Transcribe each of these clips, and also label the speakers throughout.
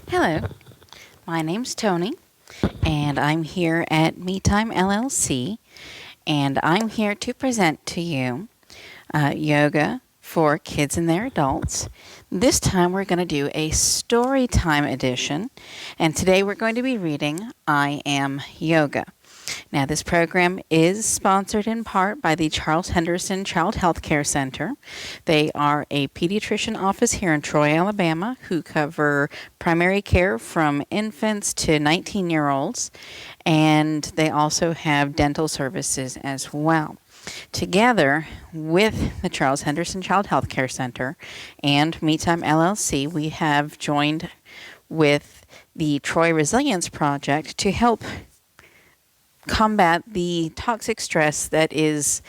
Speaker 1: Hello, my name's Tony, and I'm here at Me Time LLC, and I'm here to present to you yoga for kids and their adults. This time we're going to do a story time edition, and today we're going to be reading I Am Yoga. Now, this program is sponsored in part by the Charles Henderson Child Health Care Center. They are a pediatrician office here in Troy, Alabama, who cover primary care from infants to 19-year-olds, and they also have dental services as well. Together with the Charles Henderson Child Health Care Center and MeTime LLC, we have joined with the Troy Resilience Project to help combat the toxic stress that is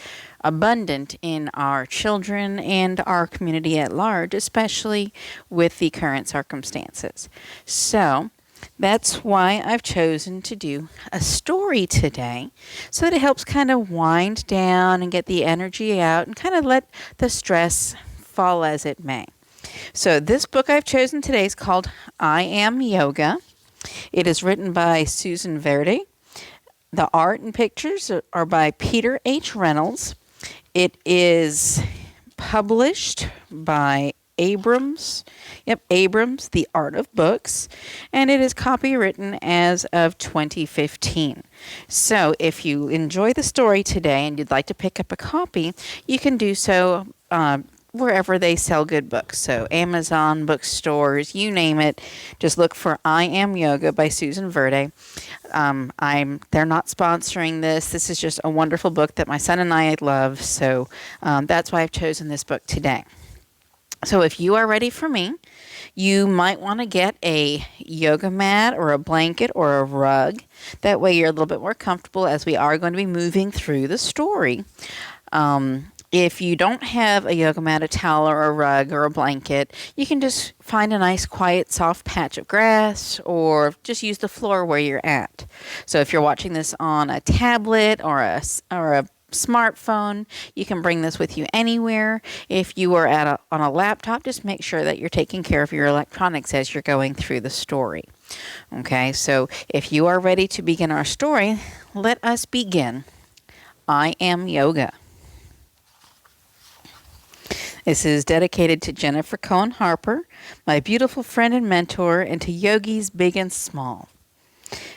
Speaker 1: abundant in our children and our community at large, especially with the current circumstances. So that's why I've chosen to do a story today, so that it helps kind of wind down and get the energy out and kind of let the stress fall as it may. So this book I've chosen today is called I Am Yoga. It is written by Susan Verde. The art and pictures are by Peter H. Reynolds. It is published by Abrams, The Art of Books, and it is copywritten as of 2015. So if you enjoy the story today and you'd like to pick up a copy, you can do so wherever they sell good books. So Amazon, bookstores, you name it. Just look for I Am Yoga by Susan Verde. They're not sponsoring this. This is just a wonderful book that my son and I love. So that's why I've chosen this book today. So if you are ready for me, you might want to get a yoga mat or a blanket or a rug. That way you're a little bit more comfortable, as we are going to be moving through the story. If you don't have a yoga mat, a towel, or a rug, or a blanket, you can just find a nice, quiet, soft patch of grass, or just use the floor where you're at. So if you're watching this on a tablet or a smartphone, you can bring this with you anywhere. If you are on a laptop, just make sure that you're taking care of your electronics as you're going through the story. Okay, so if you are ready to begin our story, let us begin. I Am Yoga. This is dedicated to Jennifer Cohen Harper, my beautiful friend and mentor, and to yogis big and small.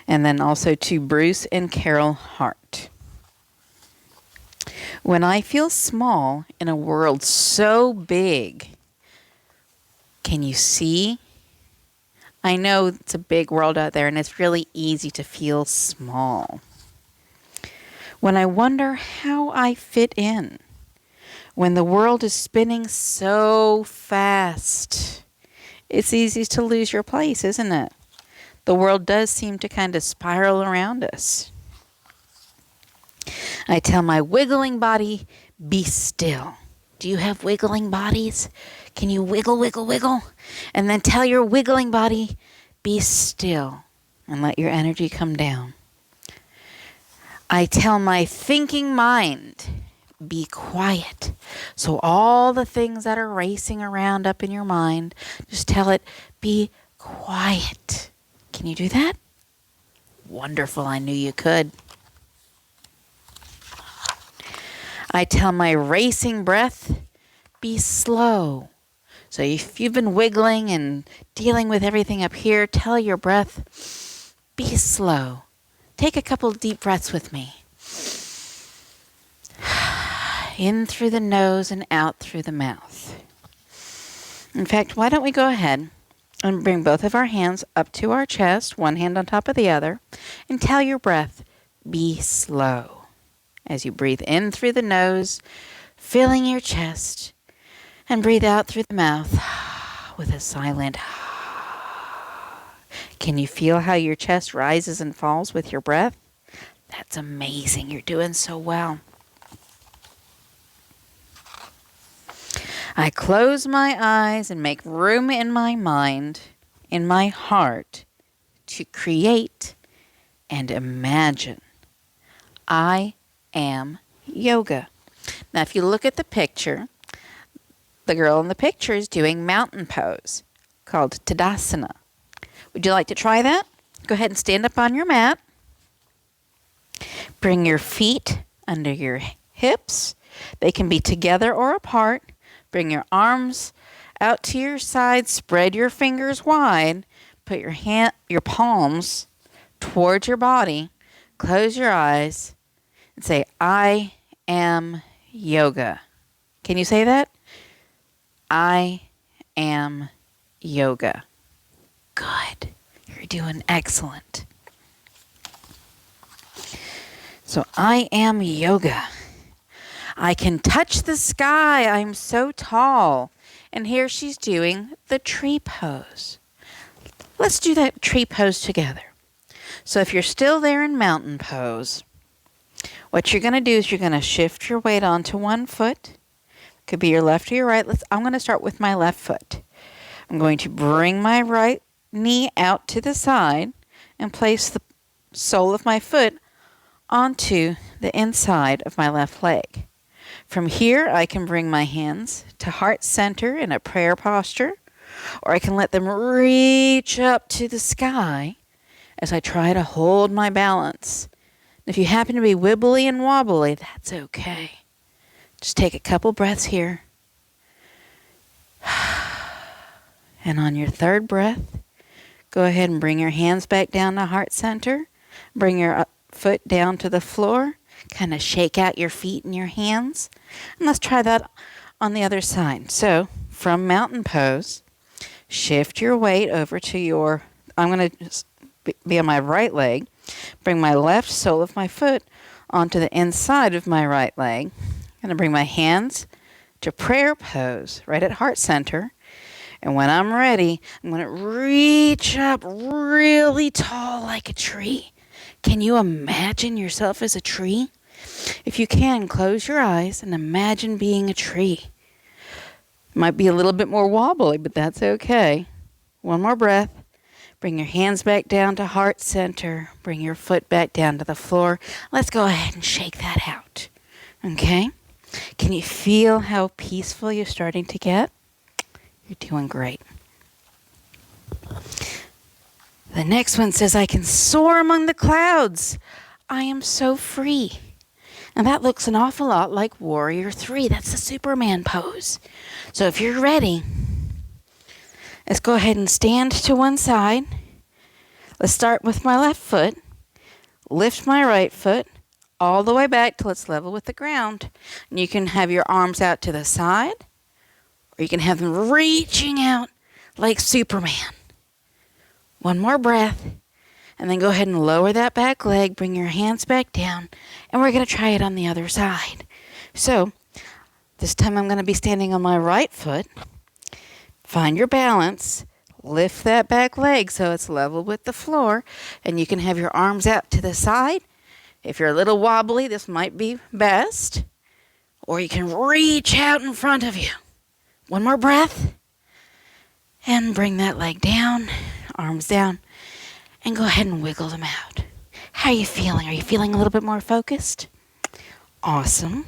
Speaker 1: And then also to Bruce and Carol Hart. When I feel small in a world so big, can you see? I know it's a big world out there, and it's really easy to feel small. When I wonder how I fit in, when the world is spinning so fast, it's easy to lose your place, isn't it? The world does seem to kind of spiral around us. I tell my wiggling body, be still. Do you have wiggling bodies? Can you wiggle, wiggle, wiggle? And then tell your wiggling body, be still, and let your energy come down. I tell my thinking mind, be quiet. So all the things that are racing around up in your mind, just tell it, be quiet. Can you do that? Wonderful, I knew you could. I tell my racing breath, be slow. So if you've been wiggling and dealing with everything up here, tell your breath, be slow. Take a couple of deep breaths with me. In through the nose and out through the mouth. In fact, why don't we go ahead and bring both of our hands up to our chest, one hand on top of the other, and tell your breath, be slow. As you breathe in through the nose, filling your chest, and breathe out through the mouth with a silent. Can you feel how your chest rises and falls with your breath? That's amazing. You're doing so well. I close my eyes and make room in my mind, in my heart, to create and imagine. I am yoga. Now, if you look at the picture, the girl in the picture is doing mountain pose called Tadasana. Would you like to try that? Go ahead and stand up on your mat. Bring your feet under your hips. They can be together or apart. Bring your arms out to your side. Spread your fingers wide. Put your palms towards your body. Close your eyes and say, I am yoga. Can you say that? I am yoga. Good. You're doing excellent. So I am yoga. I can touch the sky. I'm so tall. And here she's doing the tree pose. Let's do that tree pose together. So if you're still there in mountain pose, what you're going to do is you're going to shift your weight onto one foot. Could be your left or your right. I'm going to start with my left foot. I'm going to bring my right knee out to the side and place the sole of my foot onto the inside of my left leg. From here, I can bring my hands to heart center in a prayer posture, or I can let them reach up to the sky as I try to hold my balance. If you happen to be wibbly and wobbly, that's okay. Just take a couple breaths here. And on your third breath, go ahead and bring your hands back down to heart center. Bring your foot down to the floor. Kind of shake out your feet and your hands. And let's try that on the other side. So from mountain pose, shift your weight over to I'm going to be on my right leg. Bring my left sole of my foot onto the inside of my right leg. I'm going to bring my hands to prayer pose right at heart center. And when I'm ready, I'm going to reach up really tall like a tree. Can you imagine yourself as a tree? If you can, close your eyes and imagine being a tree. Might be a little bit more wobbly, but that's okay. One more breath. Bring your hands back down to heart center. Bring your foot back down to the floor. Let's go ahead and shake that out. Okay? Can you feel how peaceful you're starting to get? You're doing great. The next one says, I can soar among the clouds. I am so free. And that looks an awful lot like Warrior 3. That's the Superman pose. So if you're ready, let's go ahead and stand to one side. Let's start with my left foot. Lift my right foot all the way back till it's level with the ground. And you can have your arms out to the side, or you can have them reaching out like Superman. One more breath. And then go ahead and lower that back leg. Bring your hands back down. And we're going to try it on the other side. So this time I'm going to be standing on my right foot. Find your balance. Lift that back leg so it's level with the floor. And you can have your arms out to the side. If you're a little wobbly, this might be best. Or you can reach out in front of you. One more breath. And bring that leg down. Arms down. And go ahead and wiggle them out. How are you feeling? Are you feeling a little bit more focused? Awesome.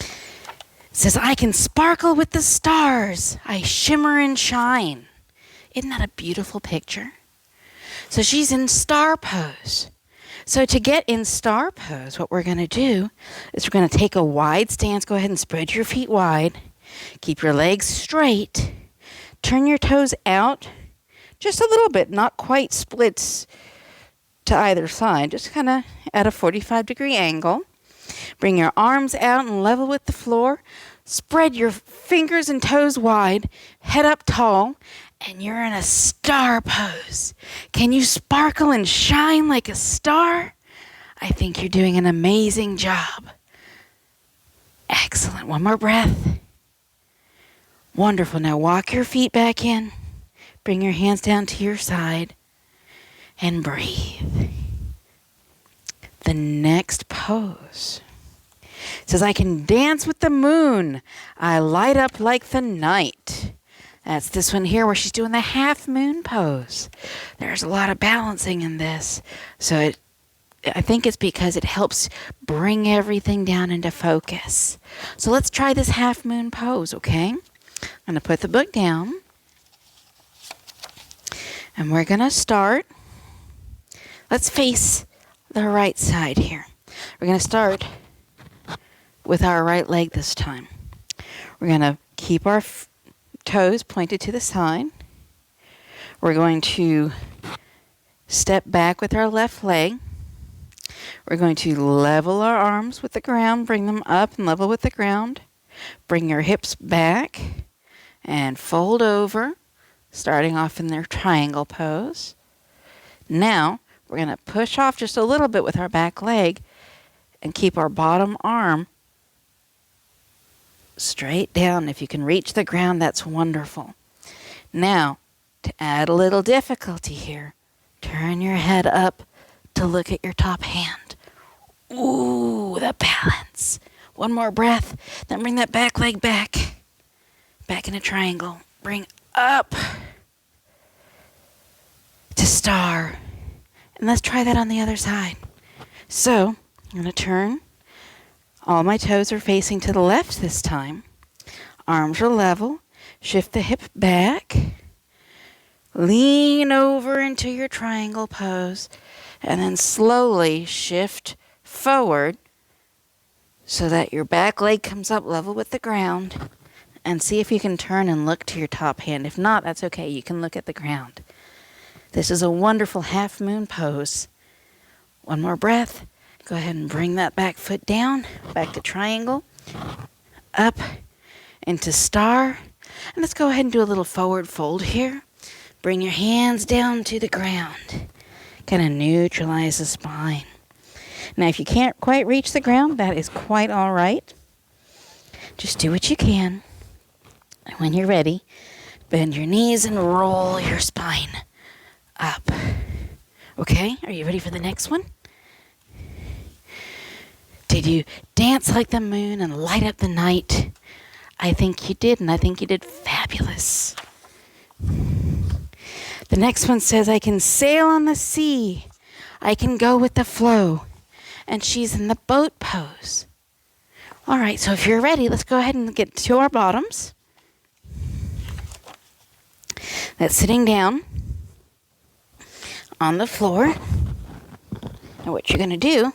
Speaker 1: It says, I can sparkle with the stars. I shimmer and shine. Isn't that a beautiful picture? So she's in star pose. So to get in star pose, what we're going to do is we're going to take a wide stance. Go ahead and spread your feet wide. Keep your legs straight. Turn your toes out just a little bit, not quite splits to either side, just kind of at a 45-degree angle. Bring your arms out and level with the floor. Spread your fingers and toes wide, head up tall, and you're in a star pose. Can you sparkle and shine like a star? I think you're doing an amazing job. Excellent. One more breath. Wonderful. Now walk your feet back in. Bring your hands down to your side and breathe. The next pose says, I can dance with the moon. I light up like the night. That's this one here where she's doing the half moon pose. There's a lot of balancing in this. So I think it's because it helps bring everything down into focus. So let's try this half moon pose, okay? I'm going to put the book down. And we're going to start. Let's face the right side here. We're going to start with our right leg this time. We're going to keep our toes pointed to the side. We're going to step back with our left leg. We're going to level our arms with the ground, bring them up and level with the ground. Bring your hips back and fold over, starting off in their triangle pose. Now, we're going to push off just a little bit with our back leg and keep our bottom arm straight down. If you can reach the ground, that's wonderful. Now, to add a little difficulty here, turn your head up to look at your top hand. Ooh, the balance. One more breath, then bring that back leg back. Back in a triangle. Bring up to star. And let's try that on the other side. So, I'm going to turn. All my toes are facing to the left this time. Arms are level. Shift the hip back. Lean over into your triangle pose. And then slowly shift forward so that your back leg comes up level with the ground. And see if you can turn and look to your top hand. If not, that's okay. You can look at the ground. This is a wonderful half moon pose. One more breath. Go ahead and bring that back foot down. Back to triangle. Up into star. And let's go ahead and do a little forward fold here. Bring your hands down to the ground. Kind of neutralize the spine. Now, if you can't quite reach the ground, that is quite all right. Just do what you can. And when you're ready, bend your knees and roll your spine up. Okay, are you ready for the next one? Did you dance like the moon and light up the night? I think you did, and I think you did fabulous. The next one says, I can sail on the sea. I can go with the flow. And she's in the boat pose. All right, so if you're ready, let's go ahead and get to our bottoms. That's sitting down on the floor. And what you're going to do,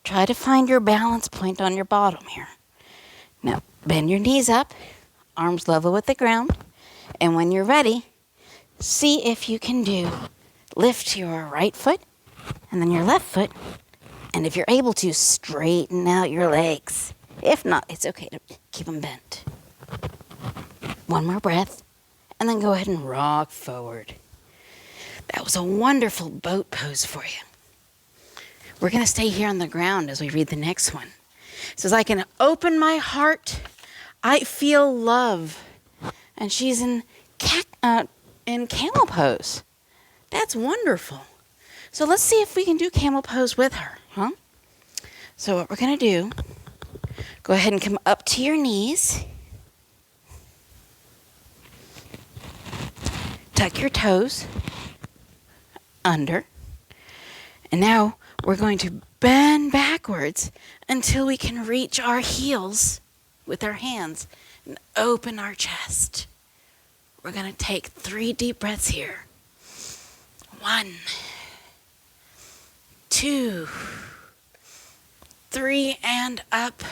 Speaker 1: try to find your balance point on your bottom here. Now, bend your knees up, arms level with the ground. And when you're ready, see if you can lift your right foot and then your left foot. And if you're able to, straighten out your legs. If not, it's okay to keep them bent. One more breath, and then go ahead and rock forward. That was a wonderful boat pose for you. We're going to stay here on the ground as we read the next one. It says, I can open my heart. I feel love. And she's in camel pose. That's wonderful. So let's see if we can do camel pose with her, huh? So what we're going to do, go ahead and come up to your knees. Tuck your toes under. And now we're going to bend backwards until we can reach our heels with our hands and open our chest. We're going to take 3 deep breaths here. 1, 2, 3, and up.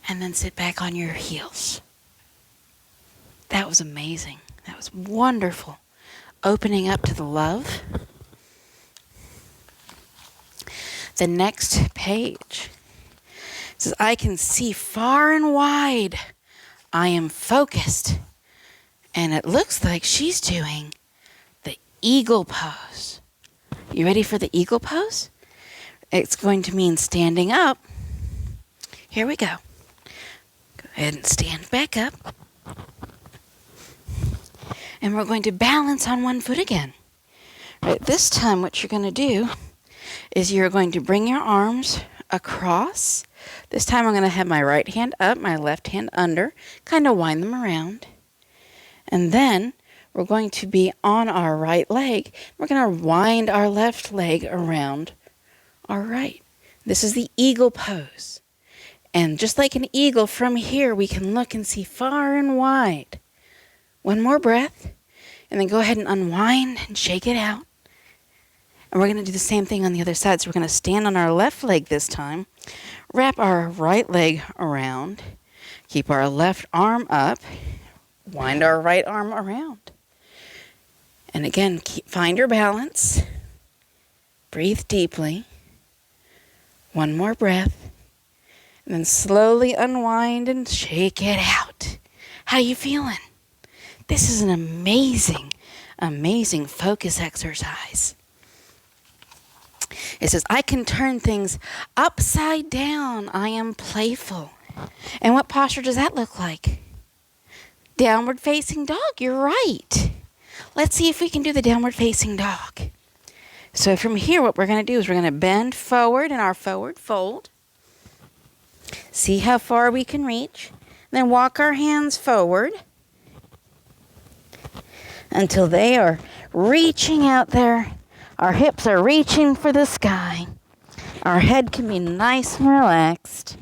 Speaker 1: And then sit back on your heels. That was amazing. That was wonderful. Opening up to the love. The next page says, I can see far and wide. I am focused. And it looks like she's doing the eagle pose. You ready for the eagle pose? It's going to mean standing up. Here we go. Go ahead and stand back up. And we're going to balance on one foot again. Right, this time what you're going to do is you're going to bring your arms across. This time I'm going to have my right hand up, my left hand under, kind of wind them around. And then we're going to be on our right leg. We're going to wind our left leg around our right. This is the eagle pose. And just like an eagle, from here we can look and see far and wide. One more breath, and then go ahead and unwind and shake it out. And we're going to do the same thing on the other side. So we're going to stand on our left leg this time, wrap our right leg around, keep our left arm up, wind our right arm around. And again, find your balance. Breathe deeply. One more breath. And then slowly unwind and shake it out. How you feeling? This is an amazing, amazing focus exercise. It says, I can turn things upside down. I am playful. And what posture does that look like? Downward facing dog. You're right. Let's see if we can do the downward facing dog. So from here, what we're going to do is we're going to bend forward in our forward fold. See how far we can reach. Then walk our hands forward until they are reaching out there. Our hips are reaching for the sky. Our head can be nice and relaxed.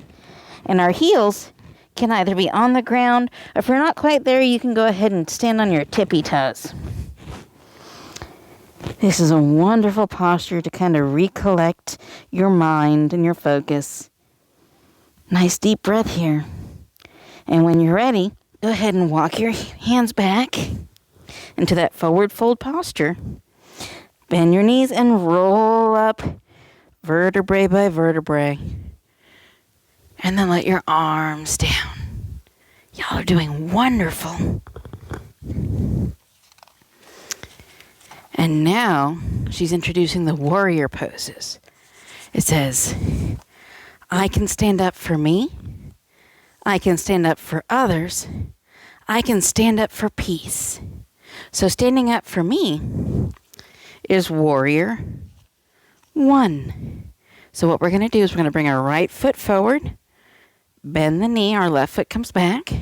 Speaker 1: And our heels can either be on the ground, or if you're not quite there, you can go ahead and stand on your tippy toes. This is a wonderful posture to kind of recollect your mind and your focus. Nice deep breath here. And when you're ready, go ahead and walk your hands back into that forward fold posture. Bend your knees and roll up vertebrae by vertebrae. And then let your arms down. Y'all are doing wonderful. And now she's introducing the warrior poses. It says, I can stand up for me. I can stand up for others. I can stand up for peace. So standing up for me is warrior 1. So what we're going to do is we're going to bring our right foot forward, bend the knee, our left foot comes back.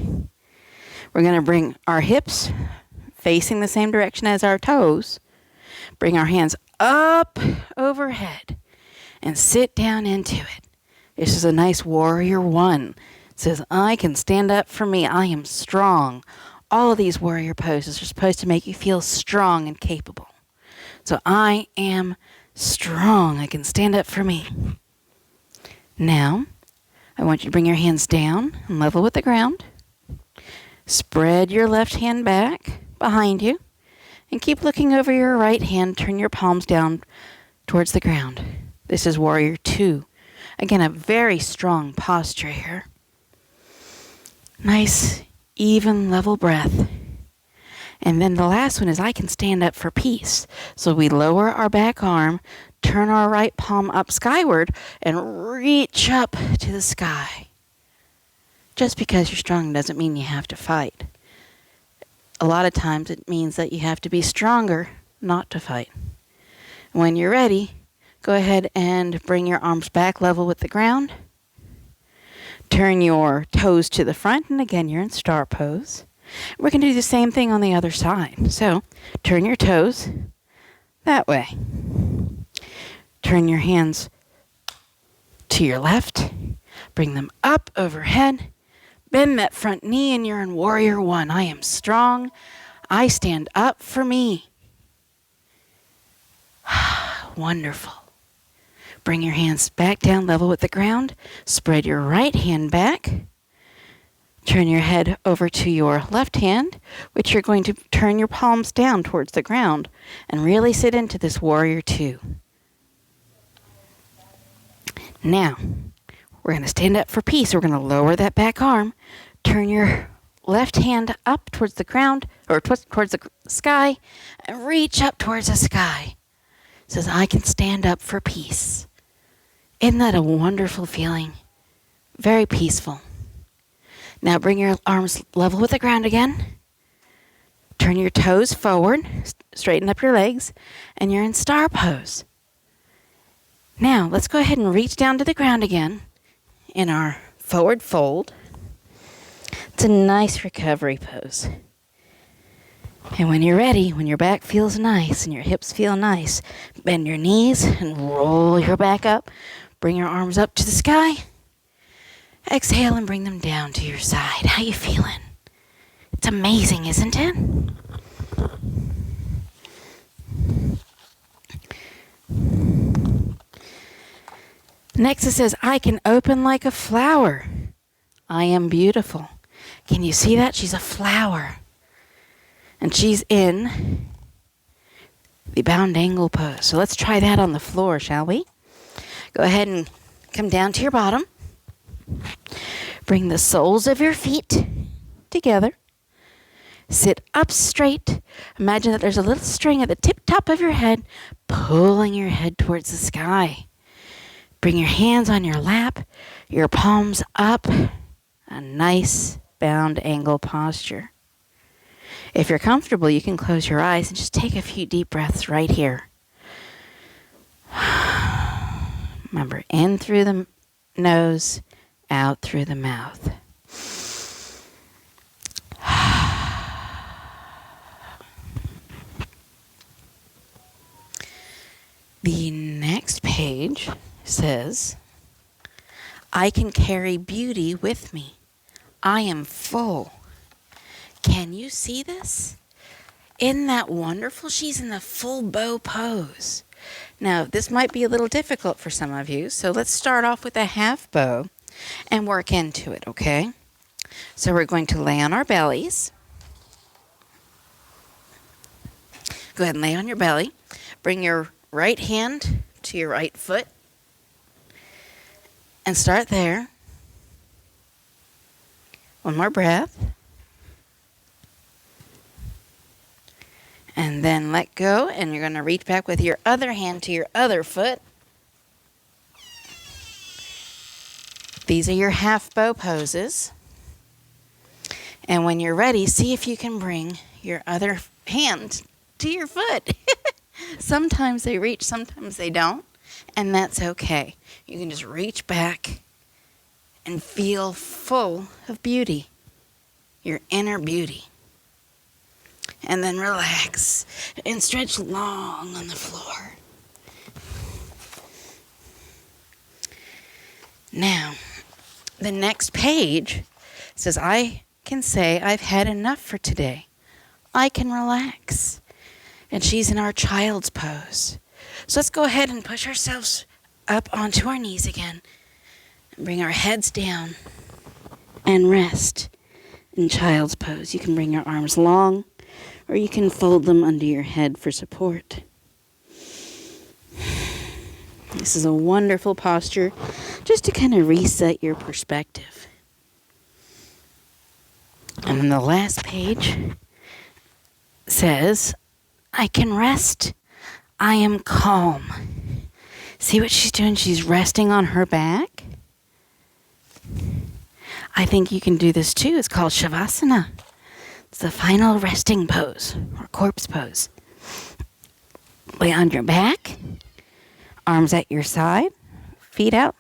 Speaker 1: We're going to bring our hips facing the same direction as our toes. Bring our hands up overhead and sit down into it. This is a nice warrior 1. It says, I can stand up for me. I am strong. All of these warrior poses are supposed to make you feel strong and capable. So I am strong. I can stand up for me. Now, I want you to bring your hands down and level with the ground. Spread your left hand back behind you. And keep looking over your right hand. Turn your palms down towards the ground. This is warrior 2. Again, a very strong posture here. Nice, even, level breath. And then the last one is I can stand up for peace. So we lower our back arm, turn our right palm up skyward, and reach up to the sky. Just because you're strong doesn't mean you have to fight. A lot of times it means that you have to be stronger not to fight. When you're ready, go ahead and bring your arms back level with the ground. Turn your toes to the front, and again, you're in star pose. We're going to do the same thing on the other side. So, turn your toes that way. Turn your hands to your left. Bring them up overhead. Bend that front knee, and you're in warrior 1. I am strong. I stand up for me. Wonderful. Bring your hands back down level with the ground. Spread your right hand back. Turn your head over to your left hand, which you're going to turn your palms down towards the ground and really sit into this warrior 2. Now, we're going to stand up for peace. We're going to lower that back arm. Turn your left hand up towards the ground, or towards the sky, and reach up towards the sky. It says, I can stand up for peace. Isn't that a wonderful feeling? Very peaceful. Now bring your arms level with the ground again. Turn your toes forward, straighten up your legs, and you're in star pose. Now, let's go ahead and reach down to the ground again in our forward fold. It's a nice recovery pose. And when you're ready, when your back feels nice and your hips feel nice, bend your knees and roll your back up. Bring your arms up to the sky. Exhale and bring them down to your side. How you feeling? It's amazing, isn't it? Next it says, I can open like a flower. I am beautiful. Can you see that? She's a flower. And she's in the bound angle pose. So let's try that on the floor, shall we? Go ahead and come down to your bottom. Bring the soles of your feet together. Sit up straight. Imagine that there's a little string at the tip top of your head, pulling your head towards the sky. Bring your hands on your lap, your palms up. A nice bound angle posture. If you're comfortable, you can close your eyes and just take a few deep breaths right here. Remember, in through the nose, out through the mouth. The next page says, I can carry beauty with me. I am full. Can you see this? Isn't that wonderful? She's in the full bow pose. Now, this might be a little difficult for some of you, so let's start off with a half bow and work into it, okay? So we're going to lay on our bellies. Go ahead and lay on your belly. Bring your right hand to your right foot and start there. One more breath. And then let go, and you're going to reach back with your other hand to your other foot. These are your half bow poses. And when you're ready, see if you can bring your other hand to your foot. Sometimes they reach, sometimes they don't, and that's okay. You can just reach back and feel full of beauty, your inner beauty. And then relax and stretch long on the floor. Now, the next page says, I can say I've had enough for today. I can relax. And she's in our child's pose. So let's go ahead and push ourselves up onto our knees again. And bring our heads down and rest in child's pose. You can bring your arms long, or you can fold them under your head for support. This is a wonderful posture just to kind of reset your perspective. And then the last page says, I can rest. I am calm. See what she's doing? She's resting on her back. I think you can do this too. It's called Shavasana. It's the final resting pose, or corpse pose. Lay on your back, arms at your side, feet out,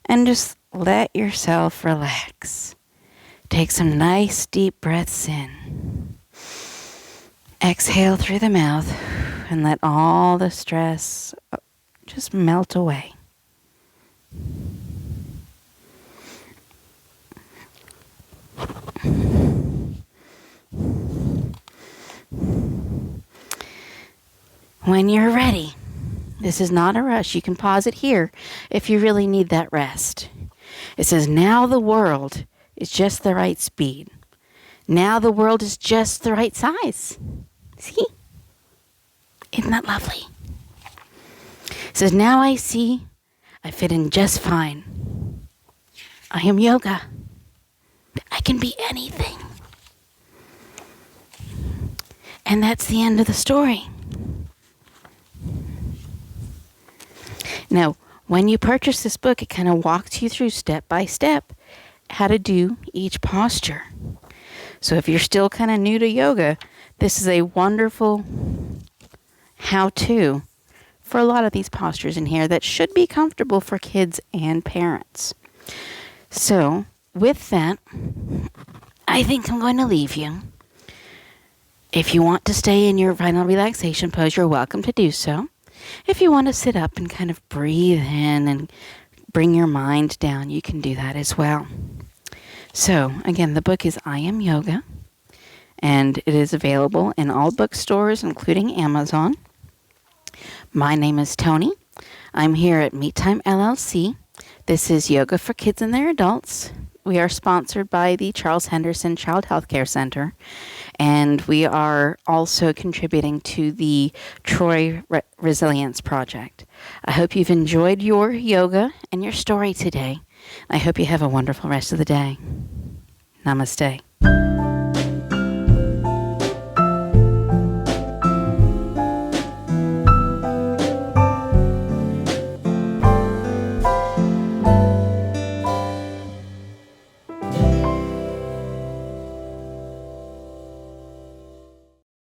Speaker 1: and just let yourself relax. Take some nice deep breaths in. Exhale through the mouth and let all the stress just melt away. When you're ready, this is not a rush. You can pause it here if you really need that rest. It says, now the world is just the right speed. Now the world is just the right size. See? Isn't that lovely? It says, now I see I fit in just fine. I am yoga. I can be anything. And that's the end of the story. Now, when you purchase this book, it kind of walks you through step by step how to do each posture. So if you're still kind of new to yoga, this is a wonderful how-to for a lot of these postures in here that should be comfortable for kids and parents. So with that, I think I'm going to leave you. If you want to stay in your final relaxation pose, you're welcome to do so. If you want to sit up and kind of breathe in and bring your mind down, you can do that as well. So, again, the book is I Am Yoga, and it is available in all bookstores, including Amazon. My name is Tony. I'm here at Meet Time LLC. This is Yoga for Kids and Their Adults. We are sponsored by the Charles Henderson Child Health Care Center, and we are also contributing to the Troy Resilience Project. I hope you've enjoyed your yoga and your story today. I hope you have a wonderful rest of the day. Namaste.